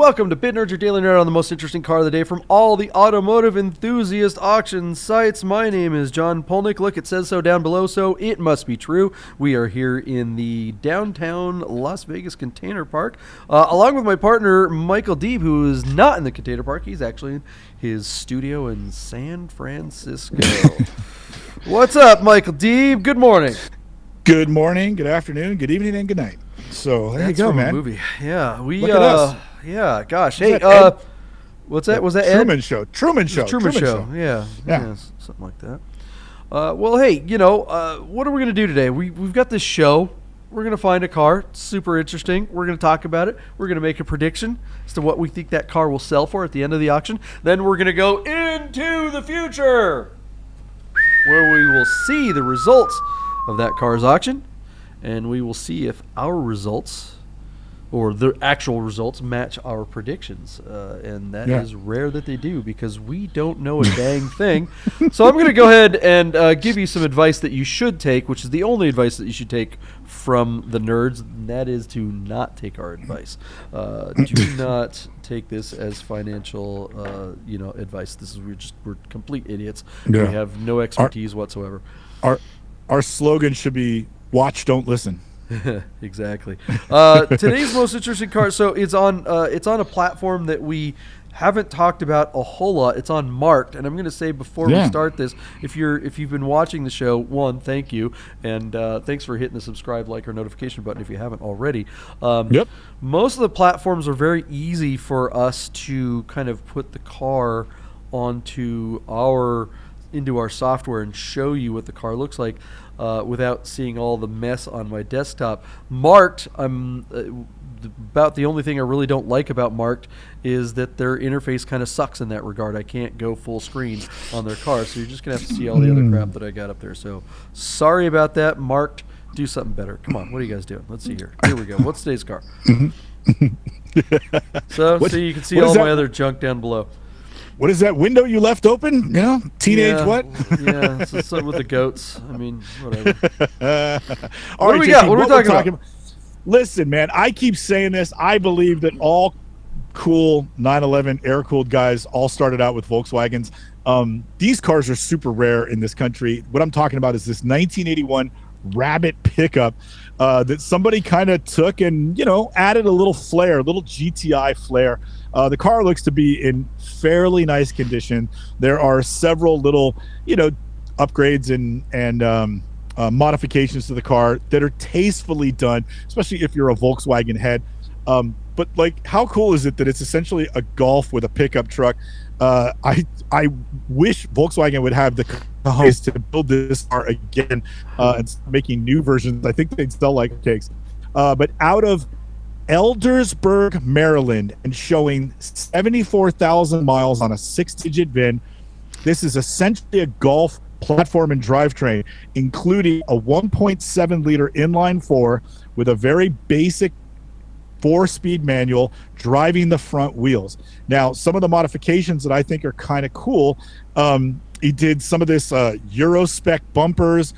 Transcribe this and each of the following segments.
Welcome to Bit Nerds, your daily nerd on the most interesting car of the day from all the automotive enthusiast auction sites. My name is John Polnik. Look, it says so down below, so it must be true. We are here in the downtown Las Vegas Container Park, along with my partner, Michael Deeb, who is not in the Container Park. He's actually in his studio in San Francisco. What's up, Michael Deeb? Good morning. Good morning, good afternoon, good evening, and good night. So there you go, man. Movie. Yeah, we Look at us. Yeah, gosh. Hey, what's that? Was that Truman Ed? Show? Truman Show. Truman Show. Yeah, something like that. Well, hey, what are we gonna do today? We've got this show. We're gonna find a car. It's super interesting. We're gonna talk about it. We're gonna make a prediction as to what we think that car will sell for at the end of the auction. Then we're gonna go into the future, where we will see the results of that car's auction, and we will see if our results or the actual results match our predictions, and that is rare that they do because we don't know a dang thing. So I'm going to go ahead and give you some advice that you should take, which is the only advice that you should take from the nerds, and that is to not take our advice. Do not take this as financial, advice. We're complete idiots. Yeah. We have no expertise whatsoever. Our slogan should be "Watch, don't listen." Exactly. Today's most interesting car. So it's on a platform that we haven't talked about a whole lot. It's on Marqued, and I'm going to say before we start this, if you've been watching the show, one, thank you, and thanks for hitting the subscribe, like, or notification button if you haven't already. Most of the platforms are very easy for us to kind of put the car into our software and show you what the car looks like without seeing all the mess on my desktop. Marqued, about the only thing I really don't like about Marqued is that their interface kind of sucks in that regard. I can't go full screen on their car, so you're just going to have to see all the other crap that I got up there. So sorry about that, Marqued. Do something better. Come on, what are you guys doing? Let's see here. Here we go. What's today's car? So you can see all my other junk down below. What is that window you left open? Teenage what? Yeah, it's something with the goats. I mean, whatever. What do we got? What are we talking about? Listen, man, I keep saying this. I believe that all cool 911 air-cooled guys all started out with Volkswagens. These cars are super rare in this country. What I'm talking about is this 1981 Rabbit pickup that somebody kind of took and, added a little flair, a little GTI flair. The car looks to be in fairly nice condition. There are several little, upgrades and modifications to the car that are tastefully done, especially if you're a Volkswagen head. But how cool is it that it's essentially a Golf with a pickup truck? I wish Volkswagen would have the cojones to build this car again and making new versions. I think they'd sell like cakes. But out of Eldersburg, Maryland, and showing 74,000 miles on a 6-digit VIN, this is essentially a Golf platform and drivetrain, including a 1.7 liter inline 4 with a very basic 4-speed manual driving the front wheels. Now, some of the modifications that I think are kind of cool, he did some of this Euro spec bumpers,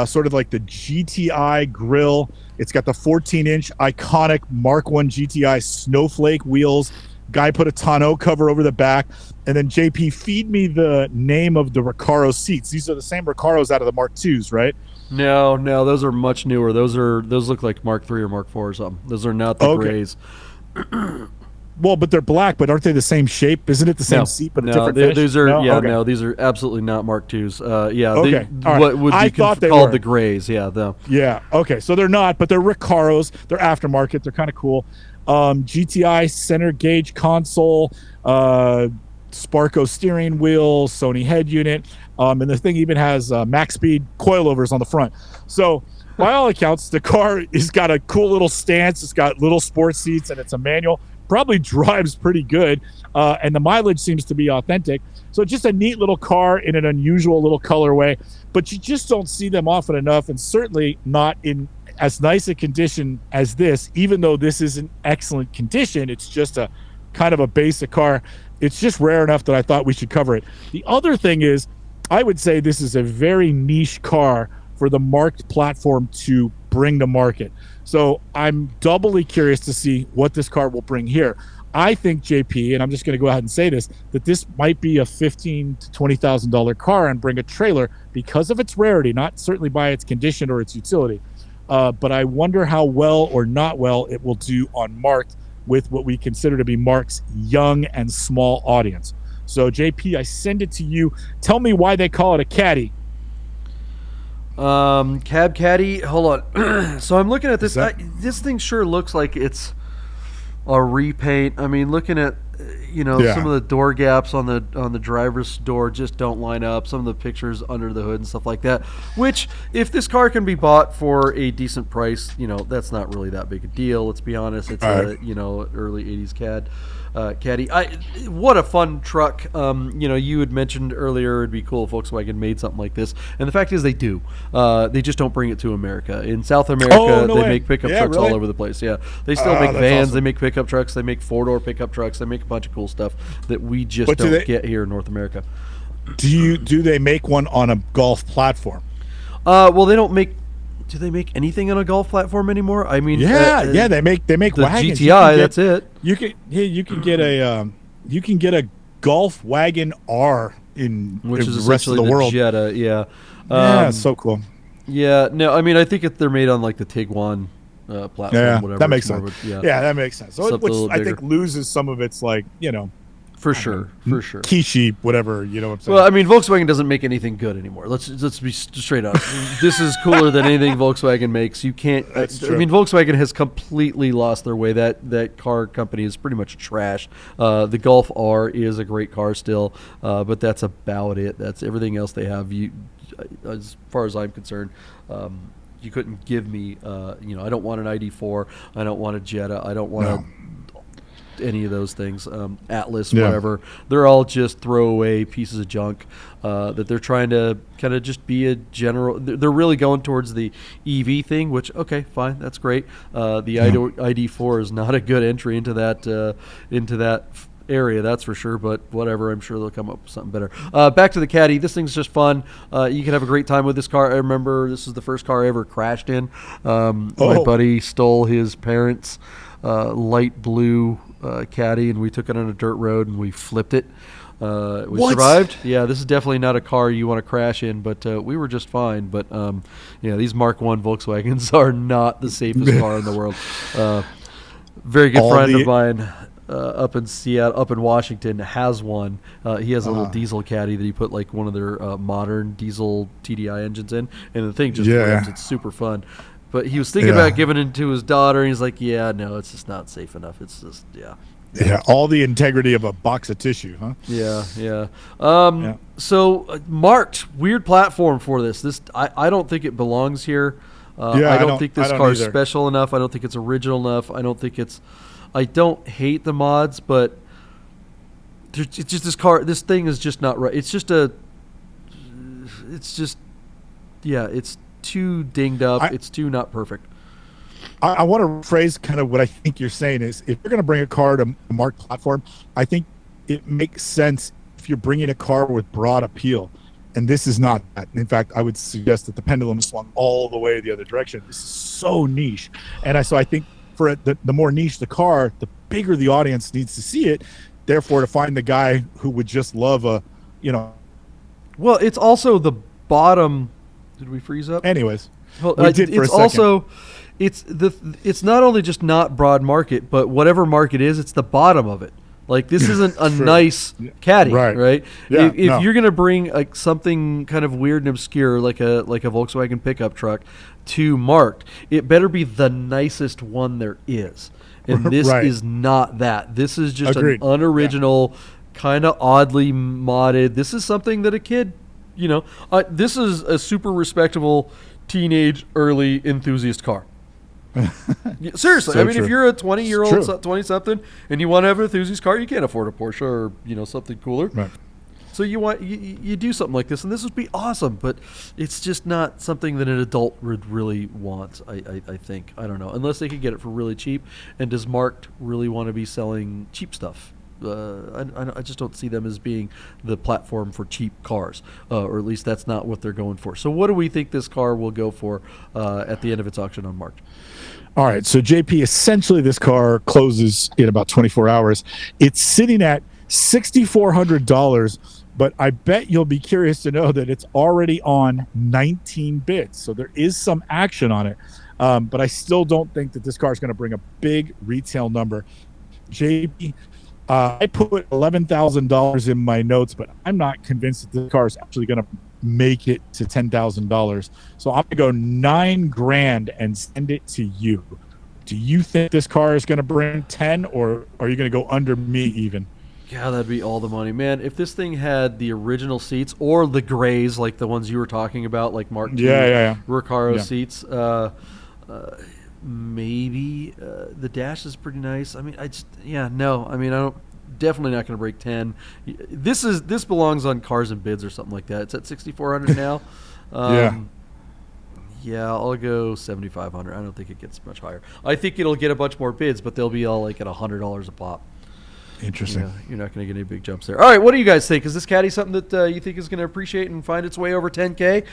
sort of like the GTI grille. It's got the 14-inch iconic Mark I GTI snowflake wheels. Guy put a tonneau cover over the back. And then, JP, feed me the name of the Recaro seats. These are the same Recaros out of the Mark IIs, right? No, those are much newer. Those look like Mark III or Mark IV or something. Those are not the grays. Well, but they're black, but aren't they the same shape? Isn't it the same seat, but a different finish? These are these are absolutely not Mark IIs. What would be called the grays? Yeah, okay, so they're not, but they're Recaros. They're aftermarket. They're kind of cool. GTI center gauge console, Sparco steering wheel, Sony head unit, and the thing even has max speed coilovers on the front. So by all accounts, the car has got a cool little stance. It's got little sports seats, and it's a manual. Probably drives pretty good, and the mileage seems to be authentic. So just a neat little car in an unusual little colorway, but you just don't see them often enough, and certainly not in as nice a condition as this. Even though this is an excellent condition, it's just a kind of a basic car. It's just rare enough that I thought we should cover it. The other thing is, I would say this is a very niche car for the Marqued platform to bring to market. So I'm doubly curious to see what this car will bring here. I think, JP, and I'm just going to go ahead and say this, that this might be a $15,000 to $20,000 car and bring a trailer because of its rarity, not certainly by its condition or its utility. But I wonder how well or not well it will do on Marked with what we consider to be Mark's young and small audience. So, JP, I send it to you. Tell me why they call it a caddy. Cab caddy. Hold on. So I'm looking at this. This thing sure looks like it's a repaint. I mean, looking at some of the door gaps on the driver's door just don't line up. Some of the pictures under the hood and stuff like that. Which, if this car can be bought for a decent price, that's not really that big a deal. Let's be honest. It's early '80s caddy. What a fun truck. You had mentioned earlier it'd be cool if Volkswagen made something like this, and the fact is they do. They just don't bring it to America. In South America, they make pickup trucks all over the place. Yeah, they still make vans. Awesome. They make pickup trucks. They make 4-door pickup trucks. They make a bunch of cool stuff that we just don't get here in North America. Do they make one on a Golf platform? Well, they don't make. Do they make anything on a Golf platform anymore? I mean, they make the wagons. GTI. That's it. You can get a Golf Wagon R which is the rest of the world. Jetta, yeah, so cool. Yeah, no, I mean, I think they're made on like the Tiguan platform. Yeah, whatever. that makes sense. That makes sense. So which I think loses some of its For sure. Kishi, whatever, you know what I'm saying? Well, I mean, Volkswagen doesn't make anything good anymore. Let's be straight up. This is cooler than anything Volkswagen makes. You can't. That's true. I mean, Volkswagen has completely lost their way. That car company is pretty much trash. The Golf R is a great car still, but that's about it. That's everything else they have. As far as I'm concerned. You couldn't give me, I don't want an ID4. I don't want a Jetta. I don't want any of those things. Atlas, whatever. They're all just throwaway pieces of junk that they're trying to kind of just be a general. They're really going towards the EV thing, which, okay, fine. That's great. The ID4 is not a good entry into that area, that's for sure, but whatever, I'm sure they'll come up with something better. Back to the Caddy. This thing's just fun. You can have a great time with this car. I remember this is the first car I ever crashed in. My buddy stole his parents' light blue Caddy, and we took it on a dirt road and we flipped it. We survived. Yeah, this is definitely not a car you want to crash in, but we were just fine. But these Mark I Volkswagens are not the safest car in the world. Very good friend of mine up in Seattle, up in Washington, has one. He has a little diesel Caddy that he put like one of their modern diesel TDI engines in, and the thing just rips. It's super fun. But he was thinking about giving it to his daughter, and he's like, no, it's just not safe enough. It's just, all the integrity of a box of tissue, huh? So, Marked, weird platform for this. I don't think it belongs here. I don't think this car is special enough. I don't think it's original enough. I don't hate the mods, but it's just this thing is just not right. It's too dinged up. It's too not perfect. I want to phrase kind of what I think you're saying is, if you're going to bring a car to a Marked platform, I think it makes sense if you're bringing a car with broad appeal. And this is not that. In fact, I would suggest that the pendulum swung all the way the other direction. This is so niche. And so I think for the more niche the car, the bigger the audience needs to see it. Therefore, to find the guy who would just love Well, it's also the bottom. Did we freeze up? Anyways, well, it's not only just not broad market, but whatever market is, it's the bottom of it. Like, this isn't a nice Caddy, right? Yeah, if you're gonna bring like something kind of weird and obscure, like a Volkswagen pickup truck, to Marked, it better be the nicest one there is. And this is not that. This is just an unoriginal, kind of oddly modded. This is something that a kid, this is a super respectable teenage early enthusiast car. Seriously, I mean, if you're a 20-year-old, 20-something, and you want to have an enthusiast car, you can't afford a Porsche or something cooler. Right. So you do something like this, and this would be awesome. But it's just not something that an adult would really want. I think, I don't know, unless they could get it for really cheap. And does Marked really want to be selling cheap stuff? I just don't see them as being the platform for cheap cars, or at least that's not what they're going for. So what do we think this car will go for at the end of its auction on Marked? All right, so JP, essentially this car closes in about 24 hours. It's sitting at $6,400, but I bet you'll be curious to know that it's already on 19 bids. So there is some action on it, but I still don't think that this car is going to bring a big retail number. JP, I put $11,000 in my notes, but I'm not convinced that this car is actually going to make it to $10,000. So I'm gonna go $9,000 and send it to you. Do you think this car is gonna bring 10, or are you gonna go under me even? Yeah, that'd be all the money, man. If this thing had the original seats or the grays, like the ones you were talking about, like Mark II Recaro seats, maybe the dash is pretty nice. I mean, I don't. Definitely not going to break 10. This belongs on Cars and Bids or something like that. It's at 6,400 now. Yeah, I'll go 7,500. I don't think it gets much higher. I think it'll get a bunch more bids, but they'll be all like at $100 a pop. Interesting. Yeah, you're not going to get any big jumps there. All right, what do you guys think? Is this caddy something that you think is going to appreciate and find its way over 10K?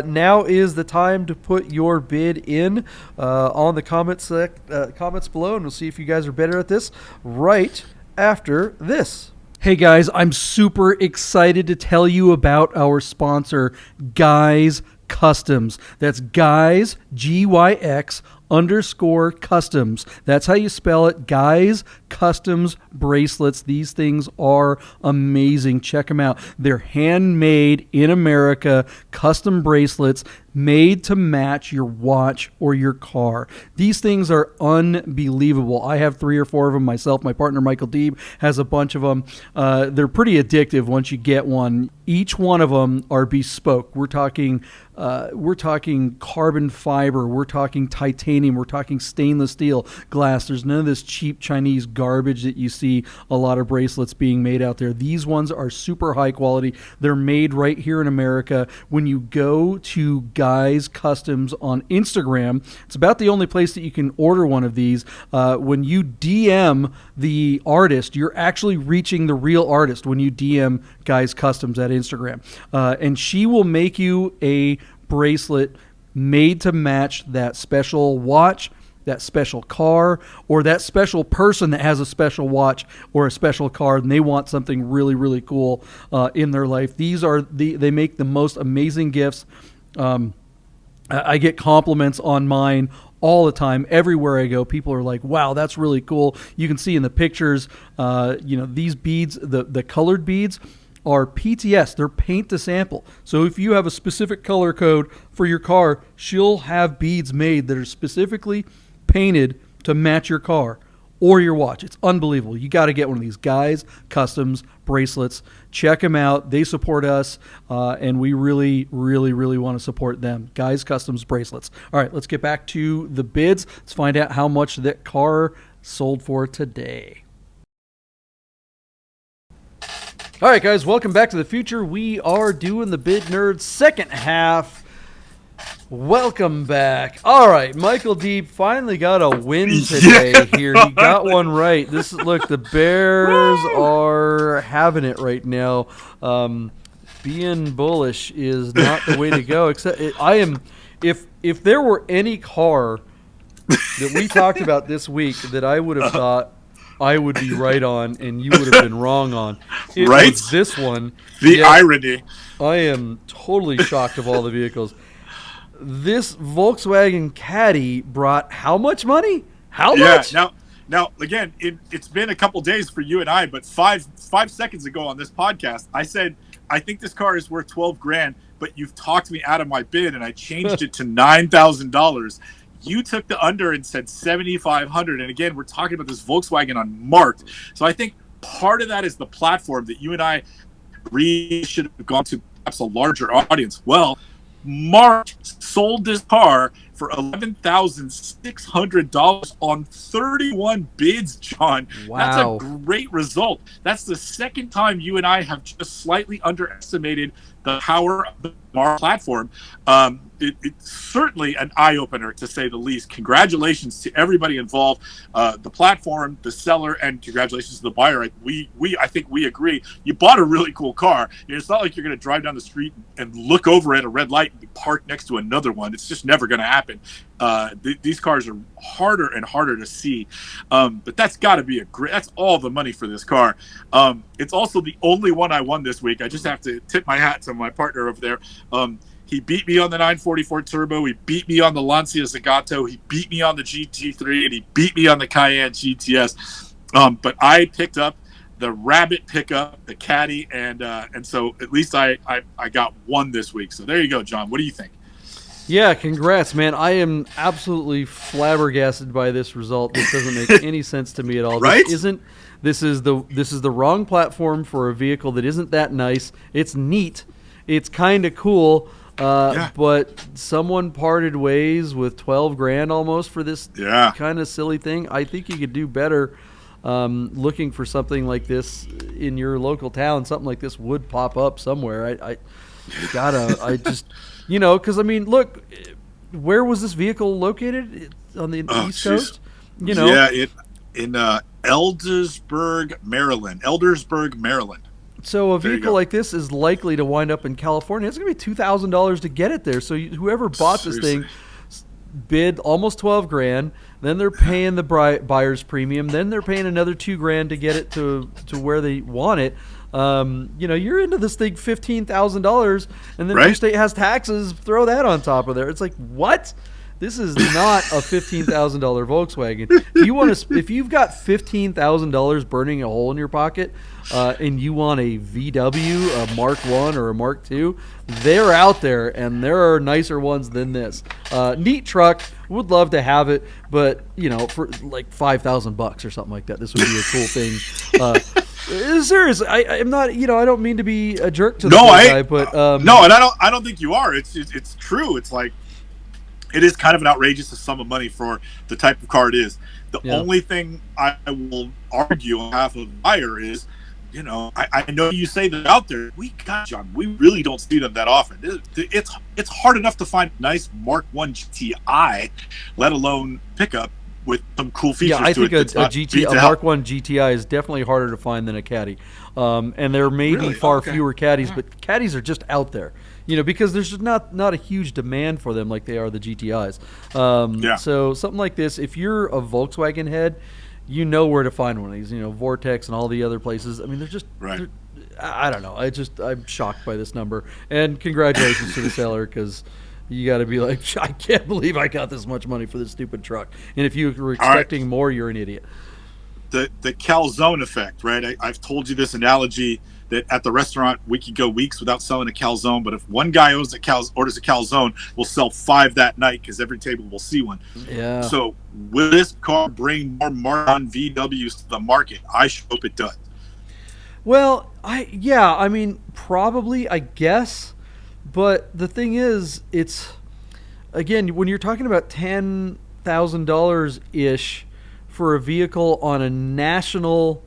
Now is the time to put your bid in on the comments below, and we'll see if you guys are better at this right after this. Hey guys, I'm super excited to tell you about our sponsor, Guys Customs. That's Guys, GYX_customs. That's how you spell it. Guys Customs bracelets. These things are amazing. Check them out. They're handmade in America, custom bracelets made to match your watch or your car. These things are unbelievable. I have 3 or 4 of them myself. My partner Michael Deeb has a bunch of them. They're pretty addictive once you get one. Each one of them are bespoke. We're talking carbon fiber. We're talking titanium. We're talking stainless steel, glass. There's none of this cheap Chinese garbage that you see a lot of bracelets being made out there. These ones are super high quality. They're made right here in America. When you go to Guys Customs on Instagram, it's about the only place that you can order one of these. When you DM the artist, you're actually reaching the real artist when you DM Guys Customs at Instagram. And she will make you a bracelet made to match that special watch, that special car, or that special person that has a special watch or a special car and they want something really, really cool in their life. They make the most amazing gifts. I get compliments on mine all the time. Everywhere I go, people are like, wow, that's really cool. You can see in the pictures, these beads, the colored beads are PTS. They're paint to sample. So if you have a specific color code for your car, she'll have beads made that are specifically painted to match your car or your watch. It's unbelievable. You got to get one of these Guys Customs bracelets. Check them out. They support us, and we really, really, really want to support them. Guys Customs bracelets. All right, let's get back to the bids. Let's find out how much that car sold for today. All right, guys, welcome back to the future. We are doing the Bid Nerds second half. Welcome back. All right, Michael Deeb finally got a win today here. He got one right. Look, the Bears are having it right now. Being bullish is not the way to go. Except if there were any car that we talked about this week that I would have thought I would be right on and you would have been wrong on, it was this one. The irony. I am totally shocked of all the vehicles. This Volkswagen Caddy brought how much money? How much? Now again, it's been a couple days for you and I, but five seconds ago on this podcast, I said I think this car is worth $12,000, but you've talked me out of my bid, and I changed it to $9,000. You took the under and said $7,500, and again, we're talking about this Volkswagen on Marked. So I think part of that is the platform that you and I really should have gone to perhaps a larger audience. Well, Marked sold this car for $11,600 on 31 bids, John. Wow. That's a great result. That's the second time you and I have just slightly underestimated the power of the Marqued platform. It's certainly an eye-opener, to say the least. Congratulations to everybody involved, the platform, the seller, and congratulations to the buyer. I think we agree. You bought a really cool car. It's not like you're going to drive down the street and look over at a red light and park next to another one. It's just never going to happen. These cars are harder and harder to see, but that's got to be that's all the money for this car. It's also the only one I won this week. I just have to tip my hat to my partner over there. He beat me on the 944 Turbo. He beat me on the Lancia Zagato. He beat me on the GT3, and he beat me on the Cayenne GTS. But I picked up the Rabbit pickup, the Caddy, and so at least I got one this week. So there you go, John. What do you think? Yeah, congrats, man. I am absolutely flabbergasted by this result. This doesn't make any sense to me at all. Right? This is the wrong platform for a vehicle that isn't that nice. It's neat. It's kind of cool. But someone parted ways with 12 grand almost for this kind of silly thing. I think you could do better looking for something like this in your local town. Something like this would pop up somewhere. I just, because I mean, look, where was this vehicle located? On the East Coast? In Eldersburg, Maryland. So a vehicle like this is likely to wind up in California. It's going to be $2,000 to get it there. So whoever bought this thing bid almost 12 grand. Then they're paying the buyer's premium. Then they're paying another 2 grand to get it to where they want it. You're into this thing $15,000, and then your state has taxes. Throw that on top of there. It's like, what? This is not a $15,000 Volkswagen. If you've got $15,000 burning a hole in your pocket, and you want a VW, a Mark I or a Mark II, they're out there, and there are nicer ones than this. Neat truck, would love to have it, but for like $5,000 or something like that, this would be a cool thing. Serious, I'm not. I don't mean to be a jerk to the guy, but no, and I don't think you are. It's true. It's like, it is kind of an outrageous sum of money for the type of car it is. The only thing I will argue on behalf of the buyer is, I know you say they're out there. John, we really don't see them that often. It's hard enough to find a nice Mark I GTI, let alone pickup with some cool features. Yeah, I think a Mark I GTI is definitely harder to find than a Caddy. And there may be far fewer Caddies, but Caddies are just out there. Because there's just not a huge demand for them like they are the GTIs. So something like this, if you're a Volkswagen head, you know where to find one of these. Vortex and all the other places. I mean, they're just. They're, I don't know. I'm shocked by this number. And congratulations to the seller, because you got to be like, I can't believe I got this much money for this stupid truck. And if you were expecting more, you're an idiot. The calzone effect, right? I've told you this analogy that at the restaurant we could go weeks without selling a calzone, but if one guy orders a calzone, we'll sell 5 that night because every table will see one. Yeah. So will this car bring more Mark I VWs to the market? I hope it does. Well, I mean, probably, I guess. But the thing is, it's, again, when you're talking about $10,000 ish for a vehicle on a national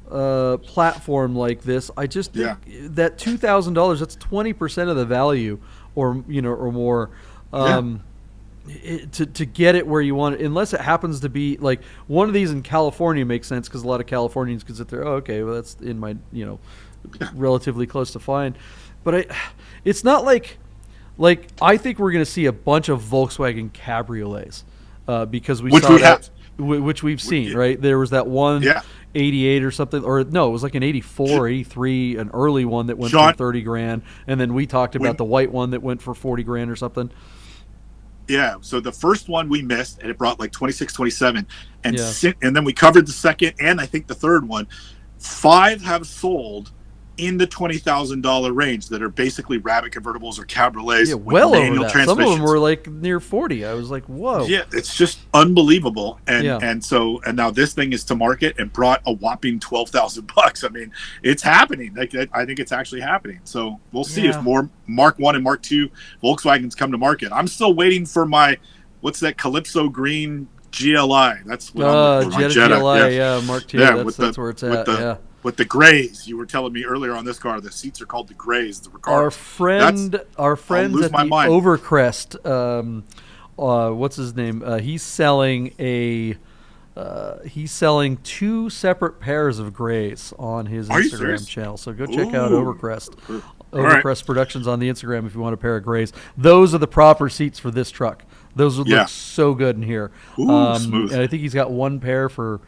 platform like this, I just think that $2,000, that's 20% of the value, or more, to get it where you want it, unless it happens to be like one of these in California makes sense, because a lot of Californians can sit there, that's in my relatively close to find, but it's not like I think we're going to see a bunch of Volkswagen cabriolets, because which we've seen, right? There was that one 88 or something, or no, it was like an 84, 83, an early one that went for 30 grand. And then we talked about the white one that went for 40 grand or something. Yeah. So the first one we missed, and it brought like 26, 27. And then we covered the second, and I think the third one. 5 have sold in the $20,000 range that are basically Rabbit convertibles or cabriolets. Yeah, well over that. Some of them were like near 40. I was like, whoa. Yeah, it's just unbelievable. And now this thing is to market and brought a whopping $12,000. I mean, it's happening. I think it's actually happening. So we'll see if more Mark I and Mark II Volkswagens come to market. I'm still waiting for my, what's that, Calypso Green GLI. That's what Jetta GLI, Mark II. That's where it's at. With the grays, you were telling me earlier on this car, the seats are called the grays. The Ricardos. Our friends lose at my the mind. Overcrest. What's his name? He's selling two separate pairs of grays on his Are you Instagram serious? channel. So go check out Ooh. Overcrest. All right. Overcrest Productions on the Instagram if you want a pair of grays. Those are the proper seats for this truck. Those would look so good in here. Ooh, smooth. And I think he's got one pair for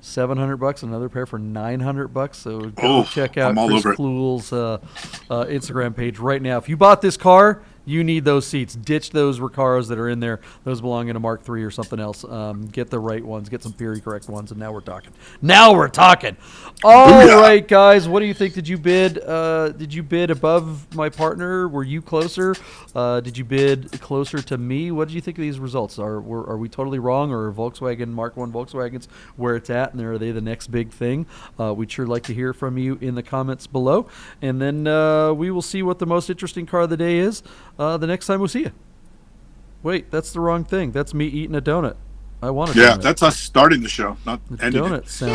$700, another pair for $900. So go check out I'm all Chris over it. Kluhl's Instagram page right now. If you bought this car, you need those seats. Ditch those Recaros that are in there. Those belong in a Mark III or something else. Get the right ones. Get some Fury correct ones. And now we're talking. All right, guys. What do you think? Did you bid? Did you bid above my partner? Were you closer? Did you bid closer to me? What did you think of these results? Are we totally wrong, or are Volkswagen Mark I Volkswagens where it's at, and are they the next big thing? We'd sure like to hear from you in the comments below, and then we will see what the most interesting car of the day is the next time we see you. Wait, that's the wrong thing. That's me eating a donut. I want a donut. Yeah, that's us starting the show, not The ending donut it. sounds.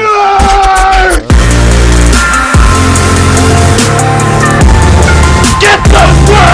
Get those words!